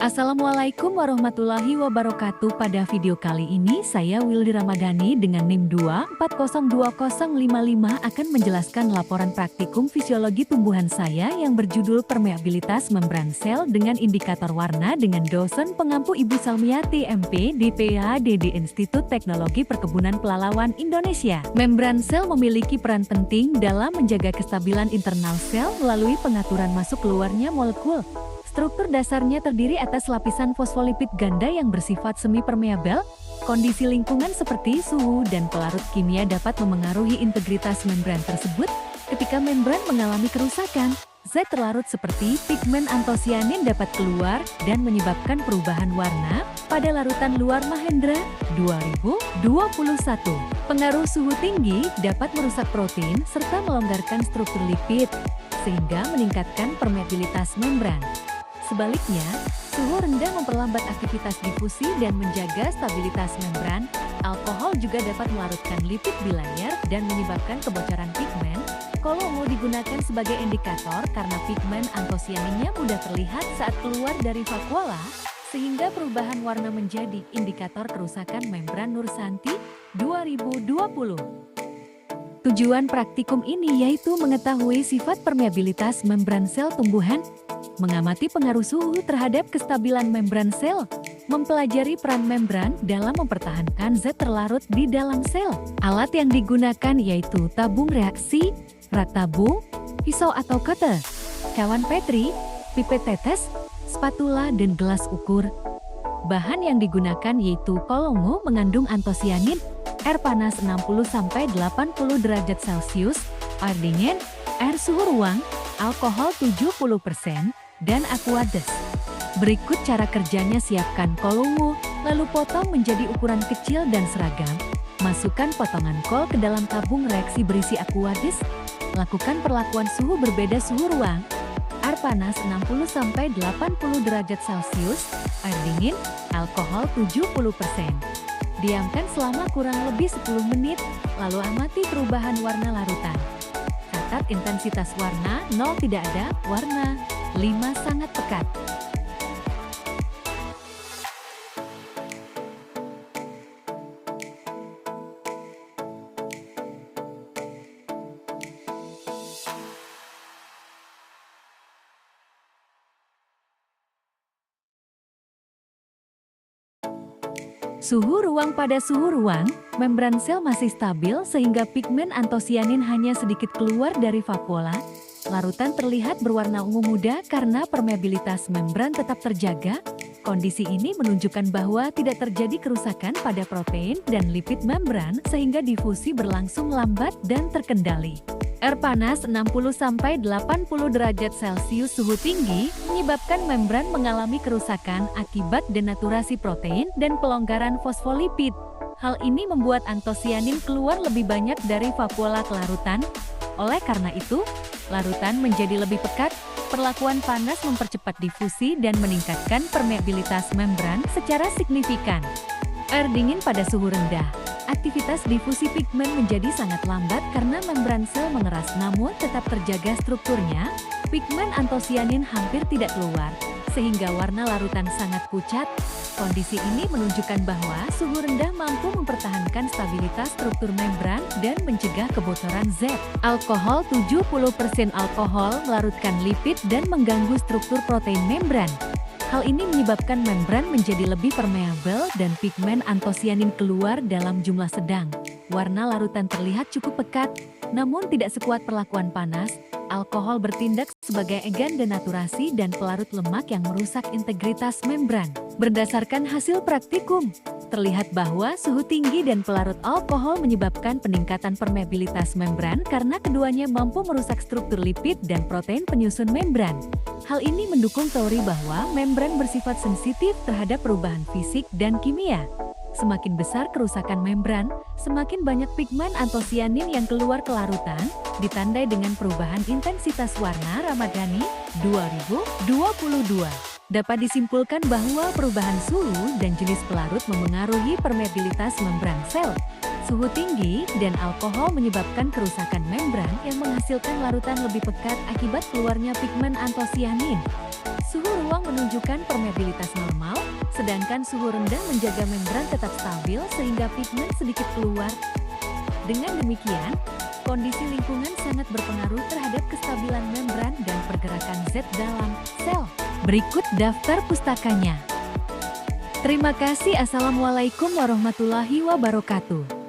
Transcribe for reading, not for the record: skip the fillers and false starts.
Assalamualaikum warahmatullahi wabarakatuh. Pada video kali ini saya Wildy Ramadhani dengan NIM 2402055 akan menjelaskan laporan praktikum fisiologi tumbuhan saya yang berjudul permeabilitas membran sel dengan indikator warna dengan dosen pengampu Ibu Salmiati MP di PhD Institut Teknologi Perkebunan Pelalawan Indonesia. Membran sel memiliki peran penting dalam menjaga kestabilan internal sel melalui pengaturan masuk keluarnya molekul. Struktur dasarnya terdiri atas lapisan fosfolipid ganda yang bersifat semi-permeabel. Kondisi lingkungan seperti suhu dan pelarut kimia dapat memengaruhi integritas membran tersebut. Ketika membran mengalami kerusakan, zat terlarut seperti pigmen antosianin dapat keluar dan menyebabkan perubahan warna pada larutan luar Mahendra 2021. Pengaruh suhu tinggi dapat merusak protein serta melonggarkan struktur lipid, sehingga meningkatkan permeabilitas membran. Sebaliknya, suhu rendah memperlambat aktivitas difusi dan menjaga stabilitas membran. Alkohol juga dapat melarutkan lipid bilayer dan menyebabkan kebocoran pigmen. Kolongo digunakan sebagai indikator karena pigmen antosianinnya mudah terlihat saat keluar dari vakuola, sehingga perubahan warna menjadi indikator kerusakan membran Nursanti 2020. Tujuan praktikum ini yaitu mengetahui sifat permeabilitas membran sel tumbuhan, mengamati pengaruh suhu terhadap kestabilan membran sel, mempelajari peran membran dalam mempertahankan zat terlarut di dalam sel. Alat yang digunakan yaitu tabung reaksi, rak tabung, pisau atau cutter, cawan Petri, pipet tetes, spatula dan gelas ukur. Bahan yang digunakan yaitu kolongo mengandung antosianin, air panas 60–80 derajat Celcius, air dingin, air suhu ruang, alkohol 70%, dan aquades. Berikut cara kerjanya: siapkan kolongo, lalu potong menjadi ukuran kecil dan seragam. Masukkan potongan kol ke dalam tabung reaksi berisi aquades. Lakukan perlakuan suhu berbeda suhu ruang, air panas 60–80 derajat Celcius, air dingin, alkohol 70%. Diamkan selama kurang lebih 10 menit, lalu amati perubahan warna larutan. Catat intensitas warna 0 tidak ada, warna 5 sangat pekat. Suhu ruang. Pada suhu ruang, membran sel masih stabil sehingga pigmen antosianin hanya sedikit keluar dari vakuola. Larutan terlihat berwarna ungu muda karena permeabilitas membran tetap terjaga. Kondisi ini menunjukkan bahwa tidak terjadi kerusakan pada protein dan lipid membran sehingga difusi berlangsung lambat dan terkendali. Air panas 60–80 derajat Celcius suhu tinggi menyebabkan membran mengalami kerusakan akibat denaturasi protein dan pelonggaran fosfolipid. Hal ini membuat antosianin keluar lebih banyak dari vakuola kelarutan. Oleh karena itu, larutan menjadi lebih pekat. Perlakuan panas mempercepat difusi dan meningkatkan permeabilitas membran secara signifikan. Air dingin. Pada suhu rendah, aktivitas difusi pigmen menjadi sangat lambat karena membran sel mengeras namun tetap terjaga strukturnya. Pigmen antosianin hampir tidak keluar, sehingga warna larutan sangat pucat. Kondisi ini menunjukkan bahwa suhu rendah mampu mempertahankan stabilitas struktur membran dan mencegah kebocoran zat. Alkohol 70%. Alkohol melarutkan lipid dan mengganggu struktur protein membran. Hal ini menyebabkan membran menjadi lebih permeabel dan pigmen antosianin keluar dalam jumlah sedang. Warna larutan terlihat cukup pekat, namun tidak sekuat perlakuan panas. Alkohol bertindak sebagai agen denaturasi dan pelarut lemak yang merusak integritas membran. Berdasarkan hasil praktikum, terlihat bahwa suhu tinggi dan pelarut alkohol menyebabkan peningkatan permeabilitas membran karena keduanya mampu merusak struktur lipid dan protein penyusun membran. Hal ini mendukung teori bahwa membran bersifat sensitif terhadap perubahan fisik dan kimia. Semakin besar kerusakan membran, semakin banyak pigmen antosianin yang keluar ke larutan, ditandai dengan perubahan intensitas warna. Ramadhani 2022. Dapat disimpulkan bahwa perubahan suhu dan jenis pelarut memengaruhi permeabilitas membran sel. Suhu tinggi dan alkohol menyebabkan kerusakan membran yang menghasilkan larutan lebih pekat akibat keluarnya pigmen antosianin. Suhu ruang menunjukkan permeabilitas normal, sedangkan suhu rendah menjaga membran tetap stabil sehingga pigmen sedikit keluar. Dengan demikian, kondisi lingkungan sangat berpengaruh terhadap kestabilan membran dan pergerakan zat dalam sel. Berikut daftar pustakanya. Terima kasih. Assalamualaikum warahmatullahi wabarakatuh.